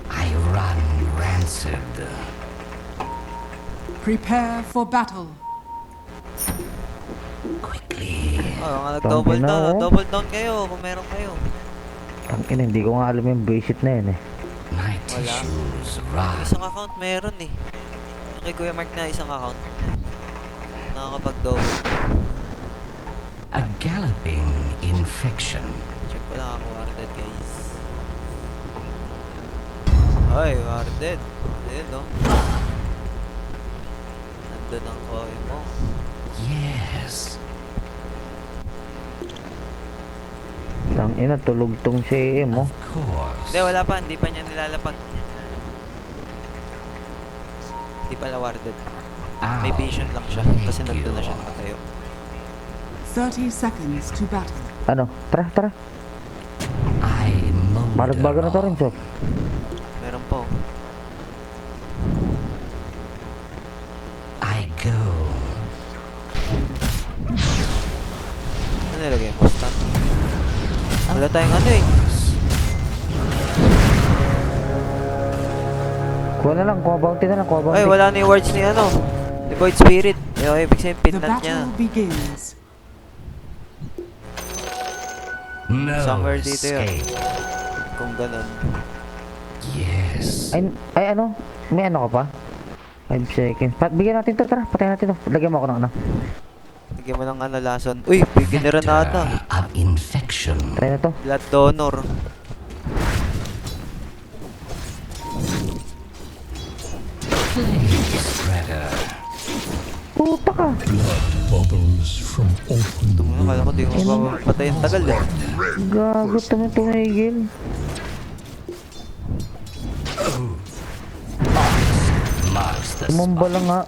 I run rancid. Prepare for battle. Quickly. Oh, nag-double Tangina, down. oh. Double down kayo kung meron kayo. Ang ina, hindi ko nga alam yung basic na yun eh. My tissues run. Isang account meron eh. Okay, Kuya Mark na isang account. Nakakapag-double. A galloping infection. Check ko lang ako warded guys. Ay, warded. Ayun no. Nandun ang koi mo. Yes. Ang ina, tulog tong si mo. Of course. Hindi, wala pa. Hindi pa niya nilalapag. Hindi pala warded. May vision lang siya. Kasi nandun na siya nakatayo. 30 seconds to battle. Ano? Tara. I Maragbaga na to rin, Chop. Meron po. I go. Ano nilagay mo? Stun? Wala tayong ano eh. Kuha na lang, kuha bounty na lang, kuha bounty. Ay, wala na yung words ni ano. Ni Void Spirit. Ay, ibig sabihin The pinland niya. battle begins. No Somewhere dito yun. escape. Kung ganun. Yes. Ay, ano? May ano ka pa? 5 seconds. Bigyan natin to, tara. Patayin natin to. Lagyan mo ako ng ano. Lagyan mo ng ano lason. Uy, bigyan na nata. Of infection. Try na to. Blood donor. Plague spreader. Puta ka. Bubbles from open Ano, kala ko di mo mapapatay ang tagal eh. Gago, tumigil. Marks the Tumumba lang nga.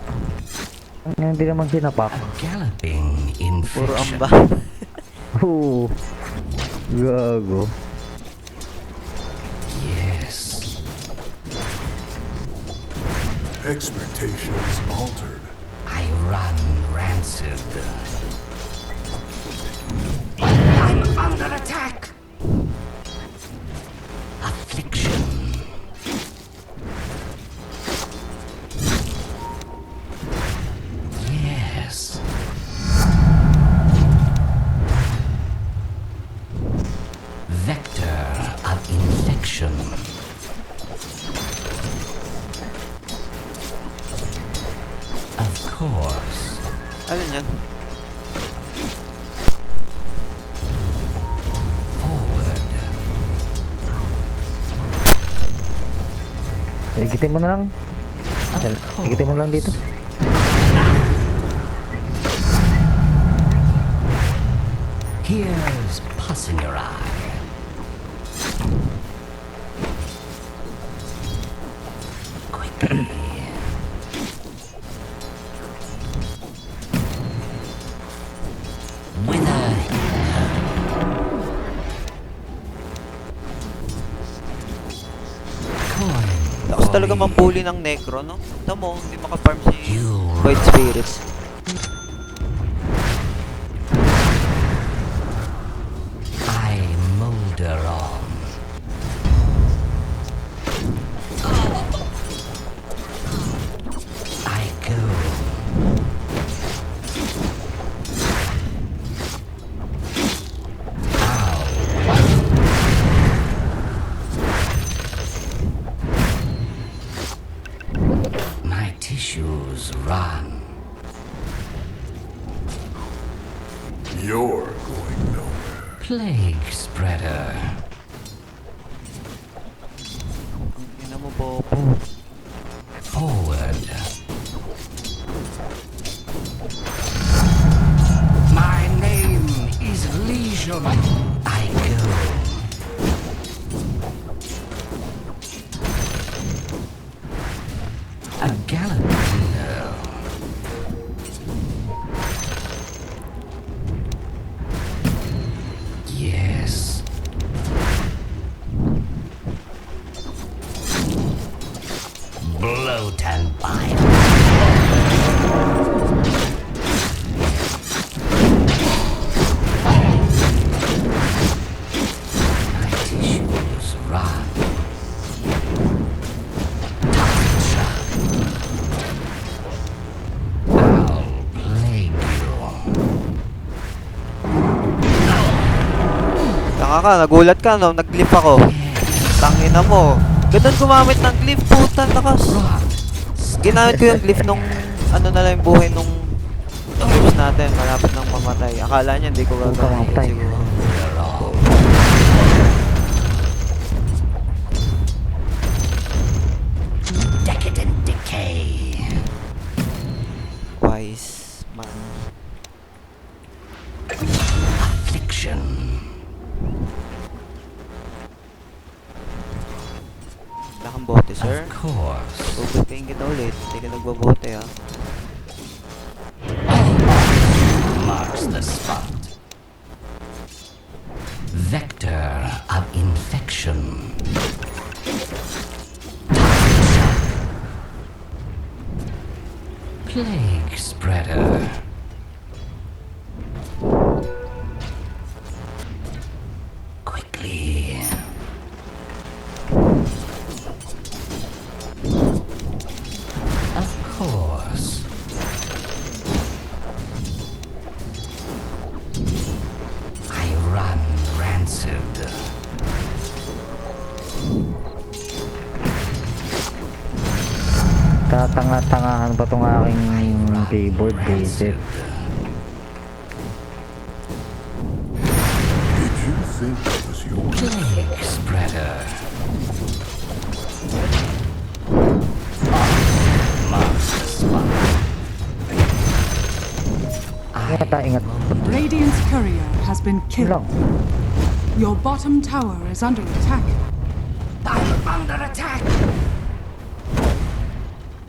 Hindi naman sinapak. galloping Puro infection. amba. Gago. Yes. expectations altered. I run rancid. I'm under attack. Affliction. Yes. Vector of infection. Of course. Alin yan? Forward. Igitin mo na lang. Igitin mo lang dito. Here's pus in your eye. Quickly. Wither. Coin. Lakas talaga mambuli ng necro, no? Tamo, hindi makafarm si You Void Spirits. I molder on. I go. My tissues run. You're going nowhere. Plague spreader. Ang ina mo, Bobo. Forward. My name is Legion. I go. A gallant window. Yes. Bloat and bile. My tissues run. ka, nagulat ka, no? Nag-glyph ako. Tangina mo. Ganun gumamit ng glyph, puta, lakas. Ginamit ko yung glyph nung, ano na lang yung buhay nung troops natin, malapit nang mamatay. Akala niya, hindi ko Puta, gagawin mamatay. siguro. Decadent decay. Wise man. Affliction. Wala kang bote, sir. Of course. Pupulpiin kita ulit. Hindi ka nagbabote, ha. Marks the spot. Vector of infection. Plague spreader. Quickly. Of course. I run rancid. Tatanga-tangahan pa tong aking keyboard visit. Did you think that was yours? Plague spreader. Marks the spot. Ingat ha, ingat. Radiant's courier has been Yun killed. lang. Your bottom tower is under attack. I'm under attack.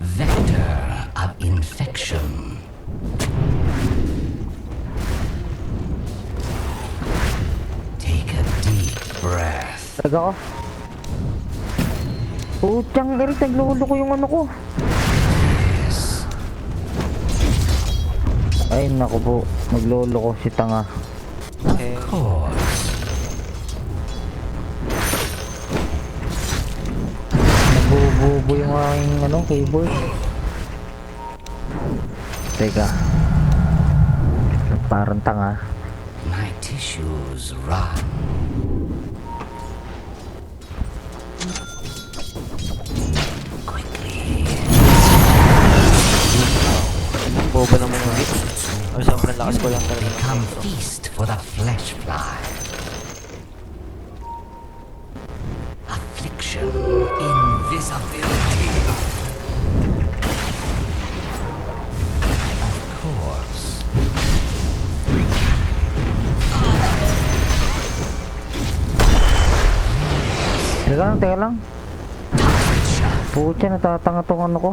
Vector of infection. Take a deep breath. Talaga ko. Putang Eric, naglolo ko yung ano ko. Yes. Ay naku po, naglolo ko si tanga. Eh, Of course. Nabububo yung aking ano, keyboard. Teka. Parang tanga. My tissues run. Quickly. ang bobo naman ng hit. Or sobrang lakas ko lang talaga. ng Become intro. feast for the flesh fly. Affliction. Invisibility. Of course. Teka lang. Pucha, natatanga tong ano ko.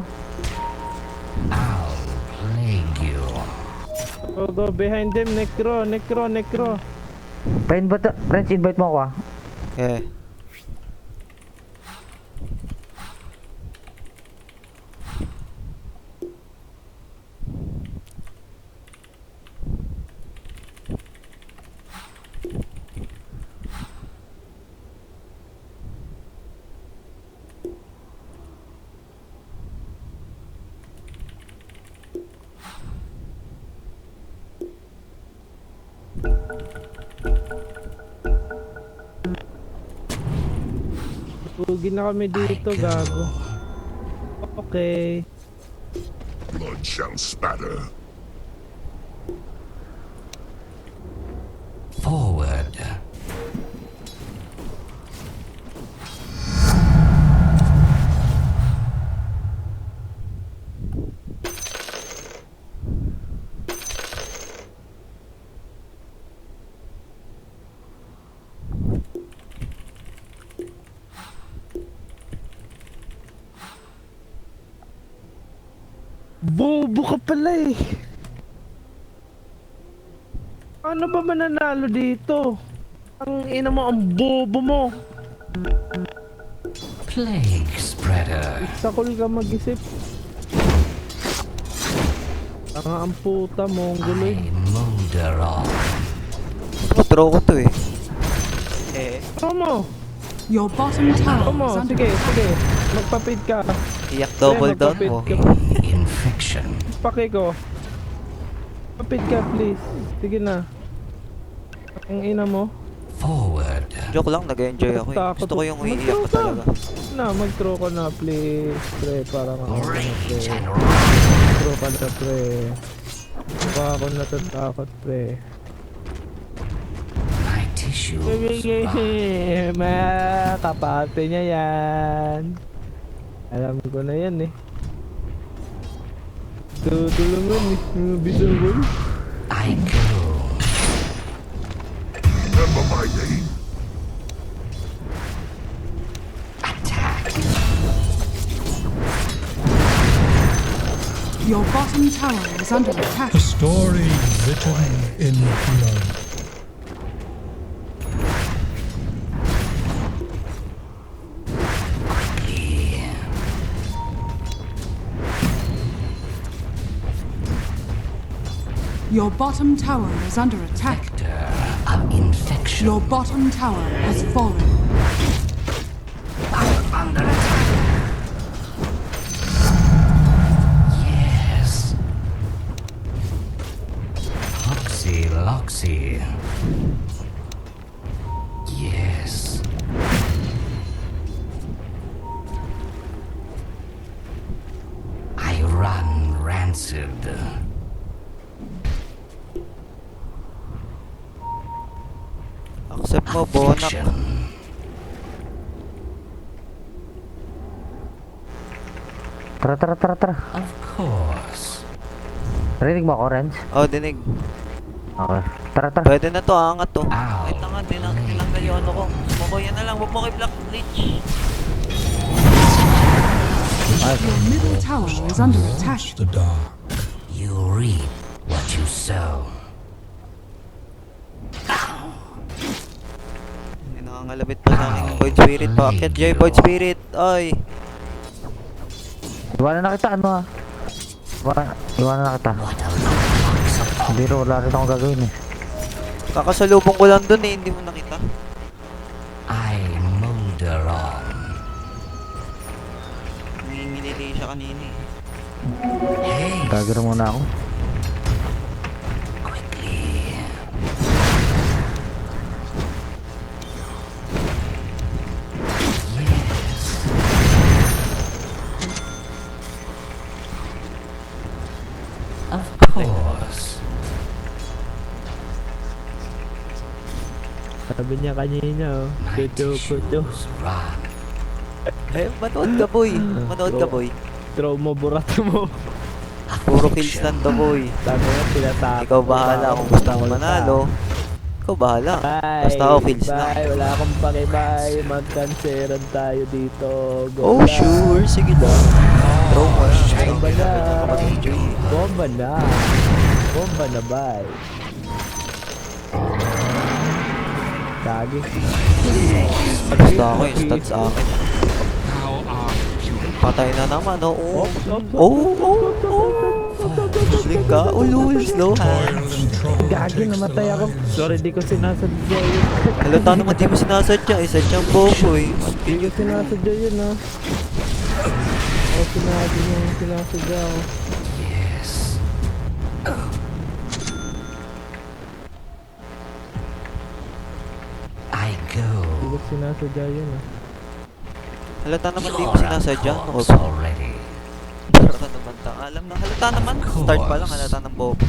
I'll plague you. Go behind them, necro. Friends, invite mo ako ah. Eh. Pugi na kami dito, gago. Okay. Blood shall spatter. Forward. Bobo ka pala eh. Ano ba mananalo dito? Ang ina mo, ang bobo mo. Plague spreader. Sakol ka mag-isip. Ang puta mo, ang guloy. I molder on. Draw ko to eh. Eh. Tomo! Your bottom tower Tomo, is under sige. Magpapid ka. Iyak double down magpapit mo. ka. Infection. Paki ko. Papid ka, please. Sige na. Ang ina mo. Forward. Joke lang, nag-enjoy ako eh. Gusto ko yung uiiyak ko talaga. Mag-throw ka na, please. Pre, parang ako na, pre. Rage and Throw ka na, pre. Baka ako natatakot, pre. my tissues rot. Kapate niya yan. Alam ko na yan eh. Tutulungan eh. Bisa ko eh. I go. Remember my name. Attack. Your bottom tower is under attack. A story written in blood. Your bottom tower is under attack. Vector of infection. Your bottom tower has fallen. Under attack. Yes. Loxy. Yes. I run rancid. Accept mo, bonak. Affliction. Tara. Of course. Narinig mo ako, Renz? Oh, dinig. Okay. Tara. Pwede na to, angat to. Ow. Ay, tanga, tinanggal yung ano ko. Sumoko, yan na lang, huwag mo kay Black Bleach. Your middle tower is under attack. The dark. You reap what you sow. Hindi nakangalabit pa sa akin. Void Spirit, bakit? Jay, Void Spirit. Ay. Iwanan na kita, ano ah. Iwanan na kita. What a box of Hindi rin, wala rin akong gagawin eh. Kakasalubong ko lang dun eh, hindi mo nakita. I molder on. Nanginginili siya kanina eh. Hey, Gagawin muna ako. quickly. Yes. Of course. Sabi niya kanina oh. My Kuto. tissues run. Eh, manood ka boy. Manood ka boy. Throw mo, burat mo. Puro kills lang to boy. Sabi nga, tinatakot. Ikaw bahala kung gusto mo manalo. Ikaw bahala. Bye. Basta ako kills na. Bye. Wala akong pakibay. Magkanseran tayo dito. Go Oh lang. sure, sige lang. Throw mo lang. Bomba na. Enjoy. Bomba na. Bomba na, bye. Dagi. Basta ako yung stats sa akin. Patay na naman, oh. Sling ka, ulul, slow hand. Gagi, namatay ako. Sorry, di ko sinasadya yun. Halata naman di mo sinasadya, isa siyang boboy. Di ko sinasadya yun, ha. Ako sinabi niya yung sinasadya ako. Yes. I go. Di ko sinasadya yun, ha. Halata naman di mo You're a sinasadya. corpse already. Halata naman ta. Alam na, halata naman. Start pa lang, halata ng bobo.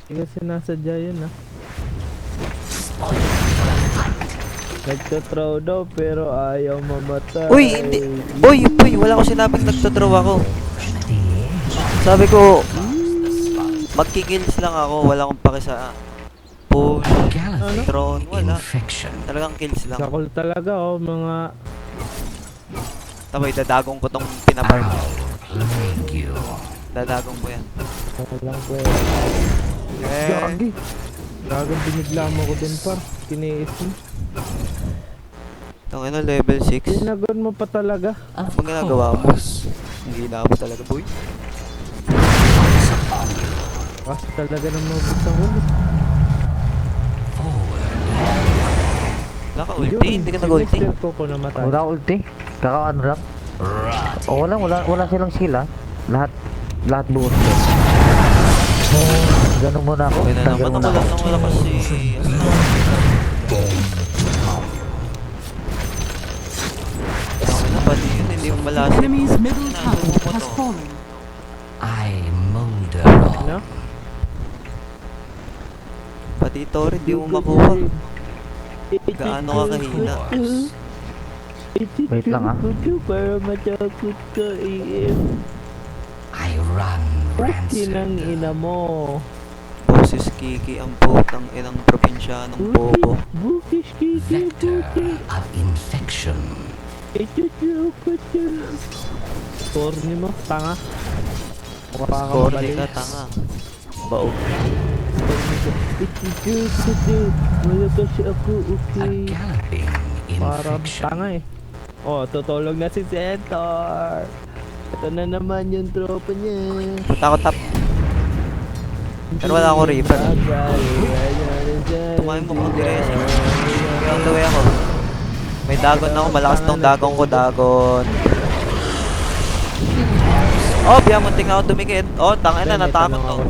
Di ko sinasadya yun, ha. Nagtatraw daw pero ayaw mamatay. Uy, hindi. Boy, wala ko sinabing nagtadraw ako. Sabi ko, magkikills lang ako. Wala akong paki sa push, Gallifrey drone, wala. infection. Talagang kills lang. Sakol talaga, oh, mga... Tabay, dadagong ko tong pinapark. Ague. Dadagong ko yan. Walang pwede. Eh, Gagi. Gagang binigla mo ko din, par. Kiniis mo. itong ano, level 6. Sinagon mo pa talaga. Of Ang ginagawa mo. course. Hindi na ako talaga, boy. Kasi talaga ng mga butang huli. Forward. Wala ka ulti, hindi ka nag-ulti. Ko ko namatay. Wala akong ulti. Kakaano lang. Rot. O wala silang skill ah. Lahat buo. Ganun muna ako. Okay na Ganun naman, muna ako ako. lang nang wala kasi... Ano ba di yun? Hindi mo malasin. Enemy's middle tower has fallen. I molder Ano? on. Pati Tori, di mo makuha. Gaano ka kahina? Wait lang, ah. Para matakot ka, EM. I run Kinang rancid. ina mo. Boses Kiki ang putang inang probinsyanong bobo. Bukis kiki, Vector bukis. of infection. Itutukot yun. Corny mo, tanga. Mukha kang Corny baliw. ka, tanga. Baog. Itutukot yun. Wala kasi ako, A okay. galloping Parang infection. tanga eh. Oh, tutulog na si Centaur. Ito na naman yung tropa niya. Punta ako top. Pero wala akong Reaper. Kumain mo kung diresa. Kaya ang gawin ako. May dagon ako. Malakas tong dagon ko. Dagon. Oh, biya muntik na ako dumikit. Oh, tangin na. Natakot ako.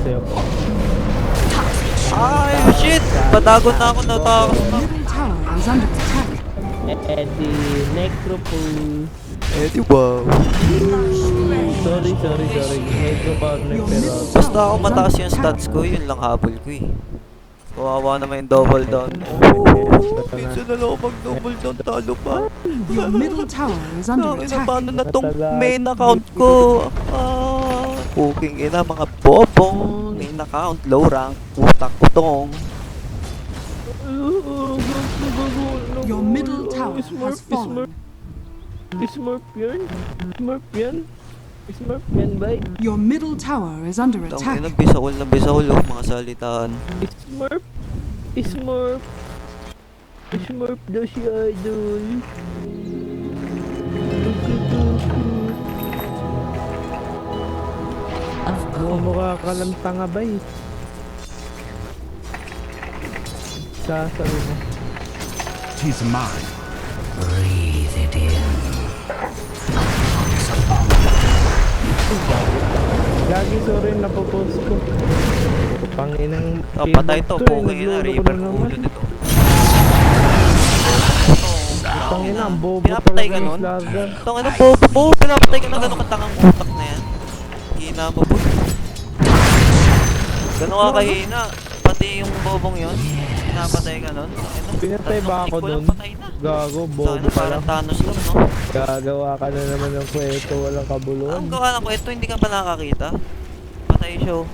Ay, shit! Padagon na ako. Natakot na. Middle tower is under attack. Eddie, Necropole. Eh, di ba? Sorry. Necropartner pero... Basta ako mataas yung stats ko. Yun lang habol ko eh. Kawawa naman yung double down. Oh, minsan na lang ako mag-double down. Talo pa. Your middle tower is under Ina, attack. paano na tong main account ko? Puking ina, mga bobong. Main account, low rank, utak utong. Your middle tower has fallen. Smurf yan, bay. Your middle tower is under Tang attack. ina, bisahol na bisahol oh, mga salitaan. Smurf daw si Idol. Of Mukha ka lang tanga, bay. Sasabi mo. Tis mine. breathe it in. Lagi sorry napopost ko. Panginang... Oh, patay to, puking ina, Reaper ko ulo nito. Tangina, ang bobo Pinapatay ka talaga nun? ng slugger. Tang ina, bobo, pinapatay ka na gano'ng katangang utak na yan. Hina mo po. Gano'n ka kahina. Pati yung bobong yun. Pinapatay ka nun. Pinatay ba ako Walang dun? patay na. Gago, Tang bobo ina, parang pala. Thanos lang, no? Gagawa ka na naman ng kwento, walang kabuluhan. Ang gawa ng kwento, hindi ka pa nakakita. Patay show.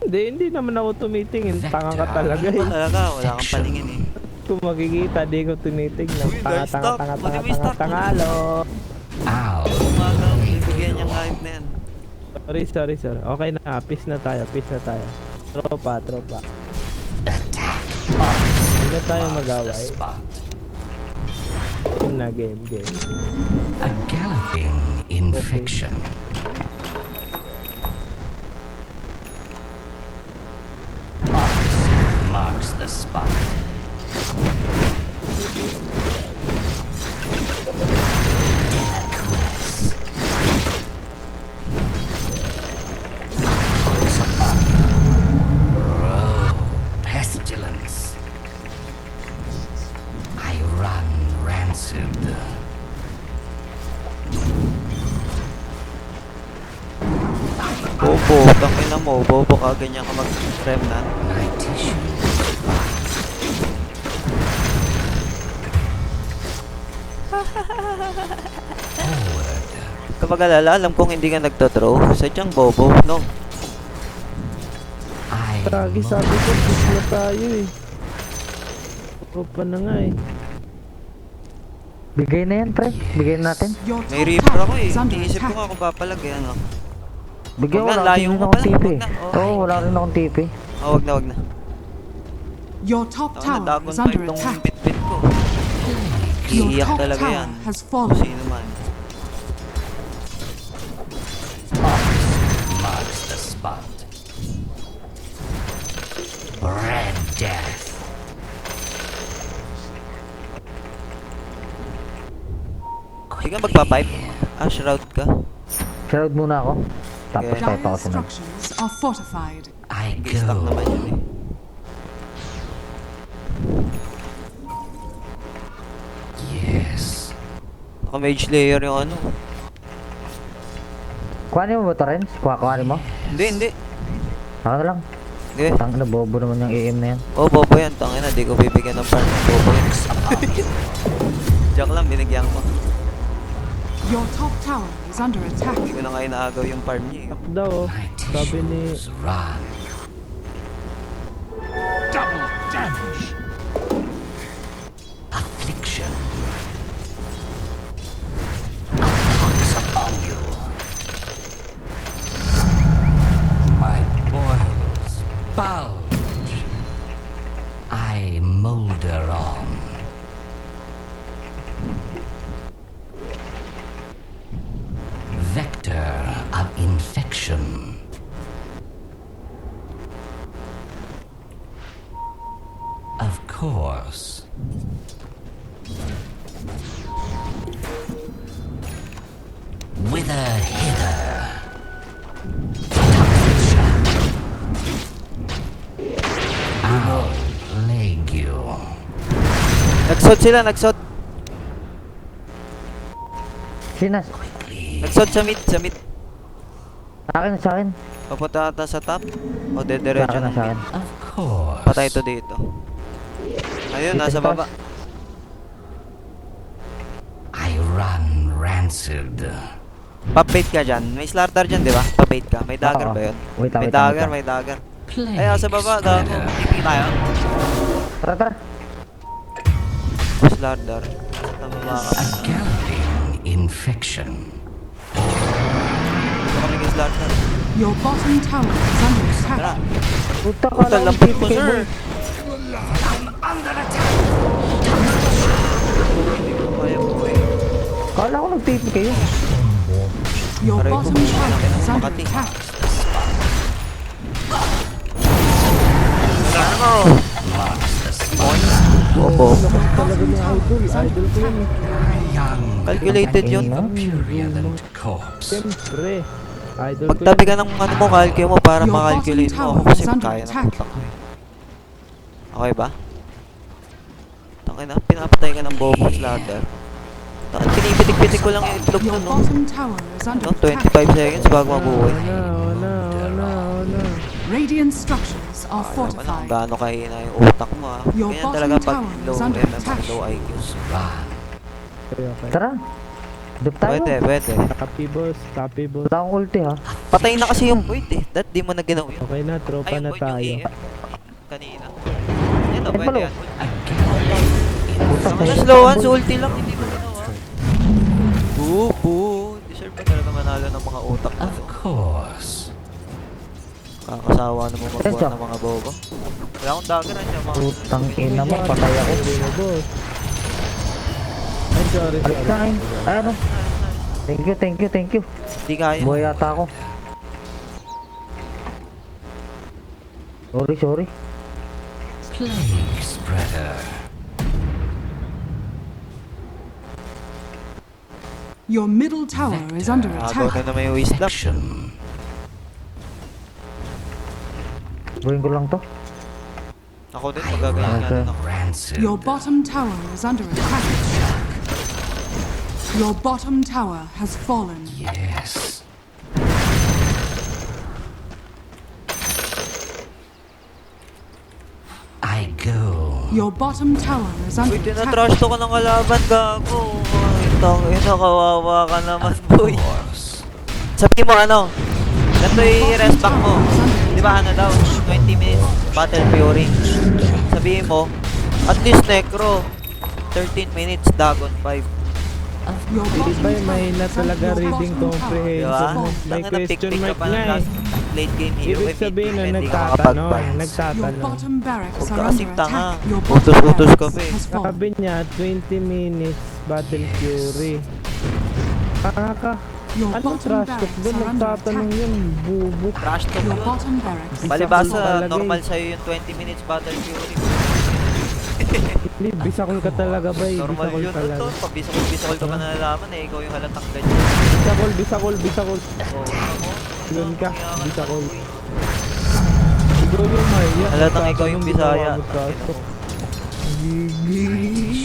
Hindi naman ako tumitingin. Tanga ka talaga eh. Talaga, wala kang paningin eh. Kung makikita, di ko tinitingnan. Uy, nice stock. Buti may stock. Tangalo. Ow. Umaga, bibigyan niyang hype na yan. Sorry. Okay na, peace na tayo. Tropa. Attack. Hindi na tayo The mag-away. spot. Game na, game. A galloping infection. Marks the spot. Delacruz. Row. Pestilence. I run rancid. Bobo, tangina mo. Bobo ka, ganyan ka mag-remnant. My tissue. Forward. Kapag alala, alam kong hindi ka nagtathrow. Sadyang bobo, no? I Lagi sabi ko, peace na tayo eh. Tropa na nga eh. Bigay na yan, pre. Bigay na natin. Your May top Reaper ako tower eh. is under Iisip ko attack. nga kung papalagay, ano? Bigyan Wag na, wala layo rin mo akong pala, TP. wag na. Oo, wala rin akong TP. Oh, wag na. Your top Ako tower nadagon is pa under itong attack. bit-bit ko. Your Iiyak top talaga tower yan. has Kung fallen. sino man. marks the spot. Red death. Hindi ka magpa-pipe? Shroud ka? Shroud muna ako. Tapos Okay. tayo pa Dire ako sunod. structures are fortified. I Hindi, stuck naman go. yun eh. Naka mage layer yung ano. Kuhanin mo ba ito, Renz? Kuhanin mo? Hindi. Ako na lang. Okay. Tang na, bobo naman yung AM na yan. Oh, bobo yan. Tangina, di ko bibigyan ng farm. Bobo yan. Joke lang, binigyan ko. Your top tower is under attack. Hindi ko na nga inaagaw yung farm niya. Eh. Daw, My sabi ni... tissues run. Double damage. Affliction. Attacks upon you. My boils bulge. I molder on. Vector of infection. Of course. Wither hither. I'll plague you. Nagsot sila, nagsot. Sinas. Nagsot sa mid, sa mid. Sa akin. Papunta ata sa top. O, Sa dediretso akin na na. sa akin. Of course. Patay to dito. Ayun, Dito nasa sa taas. baba. I run rancid. Papait ka dyan. May slaughter dyan, di ba? Papait ka. May dagger Oo. ba yun? Wait lang, May wait lang, dagger, wait lang. may dagger. Plague Ay, sa baba, gago. spreader. Hindi tayo. Tara, tara. Slaughter. Tama ba ka? A galloping infection. Dito kami kay slaughter. Your bottom tower is under Tara. attack. Puta ka Puta, lang. lampit mo, sir. Hindi ko kaya buhay. Kala ko nag-TP kayo. Your Aray ko, bottom tower is under Makati. attack. Opo. Talaga ni Idol. Idol ko yun. Young Calculated yun. purulent corpse. Siyempre. Idol ko Pagtabi ka ng ano mo, calculate mo para Your makalculate mo. bottom Ako tower kasi is under kaya ng attack. utak ko eh. Okay ba? Tangina, pinapatay ka ng bobo slaughter. Tangina, pinipitik-pitik ko lang yung itlog Your nun, no? bottom tower is under No, attack. 25 seconds bago mabuhay. na. Radiant structures are Alam mo na kung fortified. gaano kahina yung utak mo, ha? Your Ganyan bottom talaga pag tower low is under MM, attack. low IQ. Run. Okay. Tara. Dup tayo. Pwede. Copy boss. Copy boss. Wala akong ulti ha. Patay na kasi yung void eh. That di mo na ginawa yun. Okay na, tropa Ay, yung na void yung tayo. EF. Kanina. Yan o, Eh, pwede palo. yan. A galloping Puta Ang ka. slow one, sa ulti lang, hindi mo ginawa. Boo! Deserve mo talaga manalo ng mga utak na Of to. course. Kakasawa na mo magbuhat Diretso. ng mga bobo. Wala akong daggeran niya, mga... Putang ina mo. Patay ako. Hindi mo boss. Ay, sorry. Alis na akin. Ay ano. Thank you. Hindi kaya. Buhay yata ako. Sorry. Plague spreader. Your middle tower is under Agaw attack. na naman yung wisdom. Action. Buhayin ko lang to. Ako din, magaganyan nga din ako. Rancid. Your bottom tower is under attack. Your bottom tower has fallen. Yes. I go. Your bottom tower is under Uy, attack. tinatrash to ka ng kalaban, gago. Ay, tangina, kawawa ka naman, boy. Course. Sabi mo ano, ganito i-rest back mo. Di ba ano daw, 20 minutes Battle Fury. Sabihin mo, at least Necro, 13 minutes Dagon 5. Your Di bottom ba tower mahina is talaga under reading your bottom tower. Di comprehension ba? mo? May Tangina, question pick-pick ka mark pa na ng eh. last late game hero. Ibig eh, sabihin na hindi ka nagtatanong. makapag-advance. Your Nagtatanong. bottom barracks Huwag are ka under kasing tanga. attack. Your bottom Utos-utos ka barracks pa eh. has fallen. Sabi niya, 20 minutes Battle Fury. Kaka. Your Anong bottom trash talk barracks doon? are under Nagtatanong attack. yun. Bubuk. Trash talk Your yun. bottom barracks. Palibasa, Talaga normal eh. sa'yo yung 20 minutes Battle Fury. Hindi, bisakol ka talaga ba eh. Normal Bisakol yun, ka lang. tol. Pag bisakol ka pa nalalaman eh, ikaw yung halatang ganyan. Bisakol. Oo, ako. Yun ka, bisakol. Ikaw yung maya. Halatang ikaw yung Bisaya. Gigi.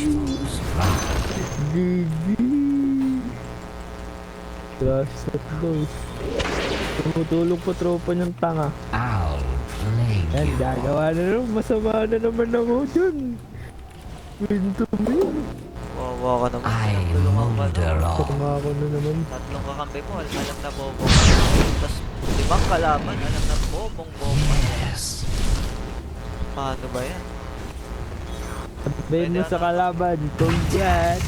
Last shot daw. Tumutulong pa tropa niyang tanga. I'll plague Yan, you. gagawa na naman. Masama na naman ako dyan. Pinto mo yun. Wawa ka naman. I Tulungan ka molder na. all. Sama ako na naman. Tatlong kakampi mo, alam na bobo. Tapos 5 kalaban, alam na bobong bomba. Yes. Paano ba yan? Bayin mo sa kalaban. Kung yan.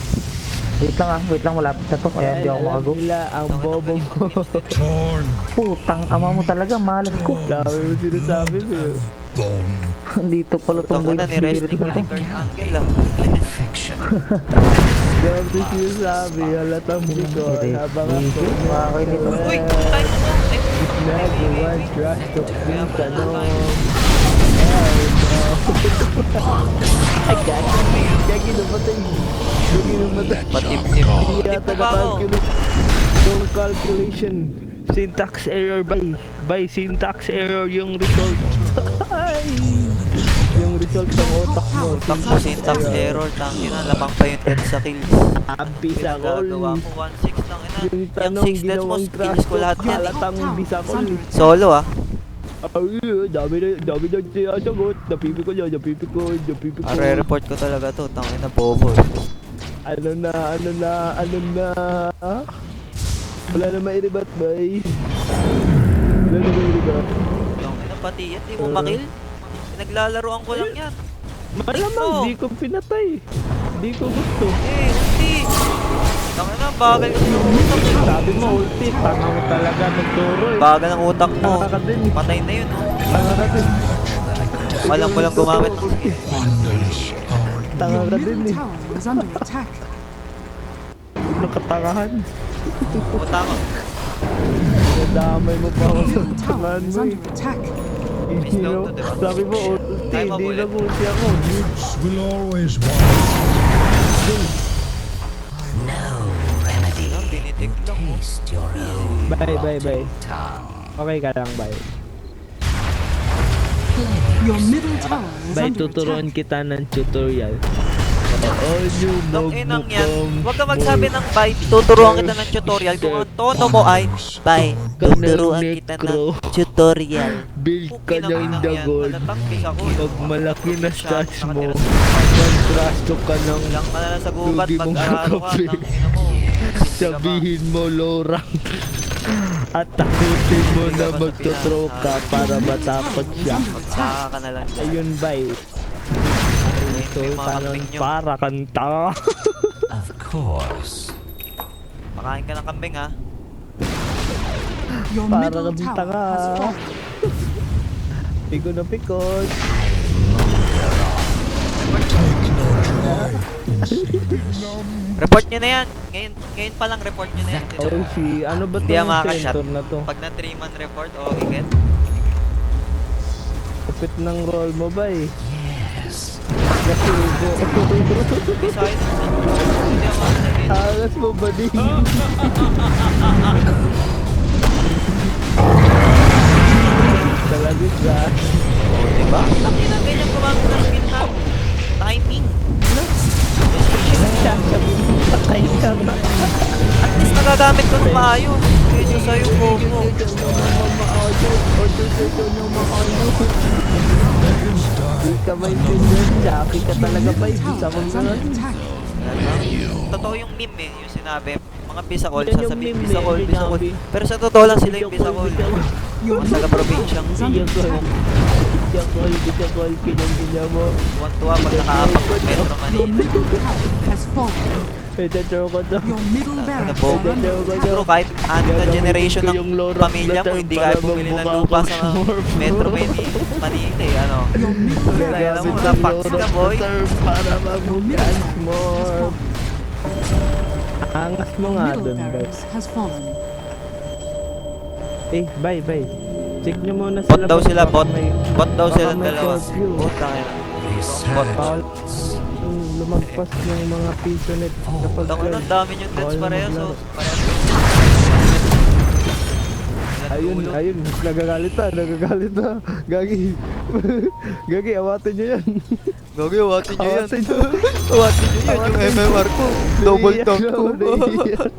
Wait lang, malapit na to. Kaya hindi ako makago. Nila ang bobo mo. Torn Putang ama mo talaga, malas ko. Dami mo sinasabi mo. bone. Dito pala Ito tong ko na, ni-resting ko ko to. ni Kurt Angle ah. Infection. Dami mo sinasabi. Halatang bukod. Habang ako. Makakay nito. Uy! Time mo! Nagawan. Trash talk. Yung tanong. Ay, gagi namatay. Gagi namatay. Patip-tip. Hindi Tip yata na ba ako? na-calculate yung calculation. Syntax error by syntax error yung result. Ay! Yung result ng otak mo. Takbo, syntax error. Tangin na, labang pa yun dyan sa kills. Abisa call. Gagawa ko 1-6 lang ina. Yung Yung tanong 6 deaths mo, ginawang skills trash ko lahat yan. halatang bisa call. Solo ah. Ay, dami na sinasagot. Napipikon. Re-report ko talaga to. Tangin na bobo. Ano na. Wala na mairibat, bay. Tangin na pati yan. Di mo makil. Pinaglalaroan ko lang yan. Malamang, di ko pinatay. Di ko gusto. Eh, ulti. Tangin na, bagal kasi ng utak mo. Sabi mo, ulti. Tanga mo talaga nagturo eh. Bagal ng utak mo. Tanga ka din. Patay na yun oh. Tanga ka din. Walang mo lang gumamit. Wonders our Tanga Your ka din middle eh. tower is under attack. Nakatangahan. Utang ko. Nadamay mo pa ako Your sa middle tower tangahan is mo eh. under attack. Miss daw to, diba? Sabi mo, ulti. Tayo Hindi mabulit. lang ulti ako. will always want. No remedy. Ang tinitig lang mo. Taste your own Bye. tongue. Okay ka lang, bye. Your middle tower is Bye, under tuturuan attack. kita ng tutorial. All you Nung inang yan, huwag ka magsabi ng bye, tuturuan kita ng tutorial. Kung ang tono mo ay, bye, tuturuan kita ng tutorial. Build ka Pukinang ng inang the yan, gold. malatangkis ako. Pag malaki na stats mo, Nakatira mag-trasto ka ng Lang ka na lang sa gubat, Lugi mong mag-araro ka, kakape. tangina mo. sabihin mo low rank. At takutin mo na magto-throw ka para matakot siya. Magsaka ka na lang dyan. Ayun bye. Ito yung mga Tanon kambing nyo. para kanta. Of course. Pakain ka ng kambing ha. Your Para middle kang tower tanga. has fallen. Piko na pikot. Take no joy in seeing Report nyo na yan. Ngayon pa lang report nyo na yan. Oh, si ano ba Hindi yan itong makakashot. center na to? Pag na 3-man report, okay get. Kapit ng roll mo ba eh? Yes. Nasubo. Hindi sa akin. Hindi ako sabihin. Alas mo ba din? Talaga ka. O, diba? Takin na ganyan gumamit ng skill na. Timing. Patay ka na. At least nagagamit ko ng maayos. Kaya sa'yo ko mo. Di ka maintindihan. Jackie ka talaga ba? Middle Bisa tower mo is na. under attack. Totoo yung meme eh, yung sinabi. Mga bisakol, Yan yung sasabihin meme bisakol, eh, bisakol. binabi. Pero sa totoo lang sila yung bisakol. Your Mga taga-probinsyang is under attack. Bicakol, kinang-kina mo. tuwan-tuwa pag nakaapak ng Metro Your Manila. middle tower has fallen. Pwede ko to. Your middle barracks Nabog. are under Siguro attack. kahit ano na generation ng Yung low rank pamilya na mo, term hindi para kaya bumili ng magmukha lupa kang sa Smurf. Metro Manila eh, ano. Your middle Kaya barracks mo, are napak under ka attack. boy. Para mabukan mo. Angas mo nga Middle dun, bay. barracks has fallen. Bye. Check nyo muna Bot daw pag sila, baka bot. may- Bot daw baka sila may dalawa. curfew. Bot na kaya. Bawal lumagpas yung mga piso net kapag Tangin ang dami yung deaths Bawal parehas maglaro. oh. Parehas. Ayun, nagagalit na. Gagi. Gagi, awatin nyo yan. Gagi, awatin nyo yan. Awatin nyo. Awatin nyo yan, yung MMR ko. Double Naiiyak tank ako, ko. naiiyak.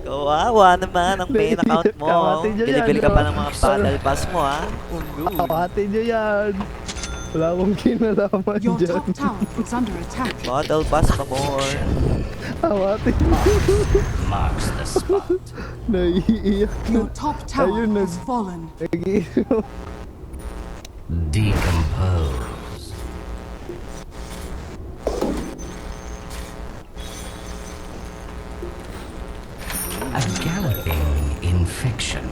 Kawawa naman ang main account mo. Kawatin nyo yan, Bili-bili ka pa no? ng mga battle pass mo, ha? Awatin nyo yan. Wala akong kinalaman Your dyan. top tower is under attack. Battle pass pa more. Awatin. Marks the spot. Naiiyak na. Your top tower Ayun na. has fallen. Nag-iiyak. Decompose. A galloping infection.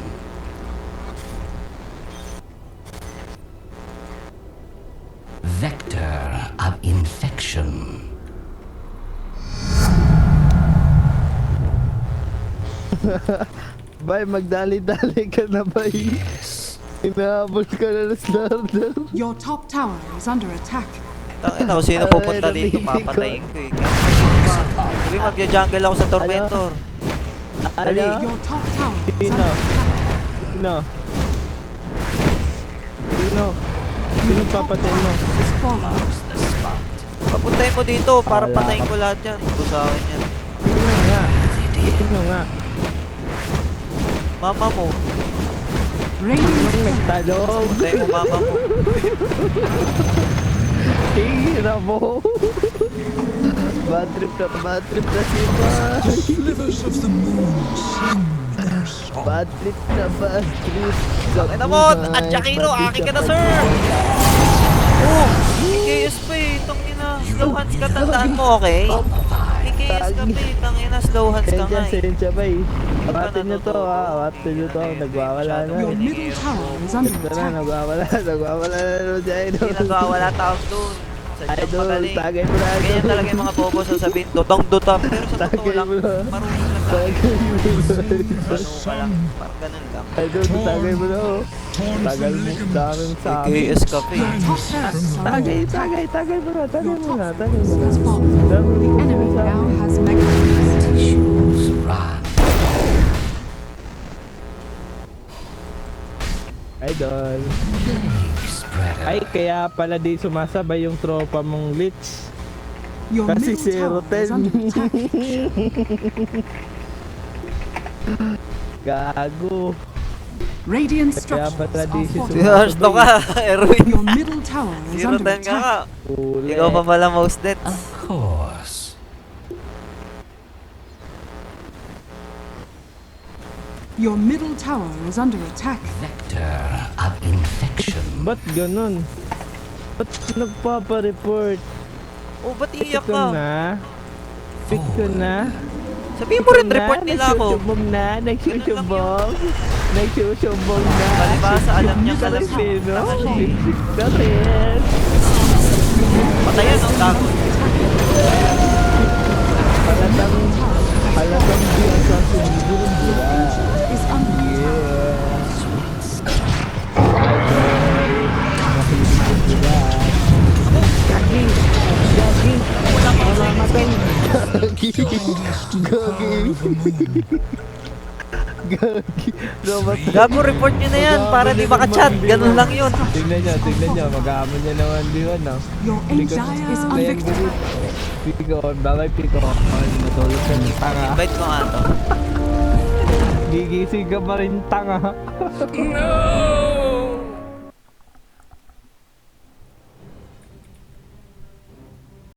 Vector of infection. Bay, magdali-dali ka na, bay. Inahabol ka na ng starter. Your top tower is under attack. Tangin ako, sino pupunta dito? Papatayin ko, eh. Sabi, magja-jungle ako sa Tormentor. Dali. Ano? Your top tower is Sino? under attack. Sino? Sino? Sino papatay mo? Is fallen. Marks the spot. Papuntahin mo dito para patayin ko lahat yan. Ito sa akin yan. Sino nga? Sino nga? Mama mo. Radiant Nagtalong. Patayin mo mama mo. Hira mo. Bad trip na si Bay. Slivers of the moon sing their song. Bad trip. Tangina mo, at Jakiro, akin ka na, sir! Oh, IKS pa eh, tangina. Slow hands ka, tandaan mo, okay? IKS ka pa eh, tangina, slow hands ka nga eh. Sensya bay. Awatin nyo to ha. Awatin nyo to. Nagwawala na. Your middle tower is under Ito na, attack. nagwawala na nun si Idol. Hindi nagwawala tawag doon. Sadyang Idol, magaling. tagay mo na Idol. Ganyan talaga yung mga bobo sasabihin, dotong-dota. Pero sa totoo Tagay lang, mo na. marunong lang tayo. Tagay mo na. Marunong ka lang, parang ganun lang. Idol, tagay mo na oh. Torn Tagal from mo. ligaments. Daming sa akin. IKS ka pa eh. Your top barracks are under Tagay, attack. tagay mo na. Tagay Your mo top na. Tagay mo force na. has fallen. Daming The enemy sa now akin. has mega. Tissues run. Idol. Plague spreader. Ay, kaya pala di sumasabay yung tropa mong Lich. Your Kasi middle tower is under 0-10. attack. Gago. Radiant Kaya structures pala are di si fortified. Harsto ka, Erwin. Your middle tower is 0-10 under ka attack. nga. Uli. Ikaw pa pala most deaths. Of course. Your middle tower is under attack. Vector of infection. Ba't ganun? Ba't nagpapa-report? Oh, ba't Pick iiyak ko ka? na. Pick ko na. Sabihin mo rin, report nila ako. Nagsusumbong na. Nagsusumbong. Nagsusumbong na. Palibasa, alam niya Sa alam sino? Taka siya eh. Lipstick ka rin. Patayan ang dagon. Halatang di ang sasumbong. Is under Gagi. Gagi. Robot. Gago, report nyo na yan para di makachat. Ganun lang yun. Tingnan nyo. Mag-aamon nyo naman di ba, no? Your Dire is under attack. Pikon, bagay pikon. Natulog ka ng tanga. Invite ko nga to. Gigising ka pa rin tanga. No!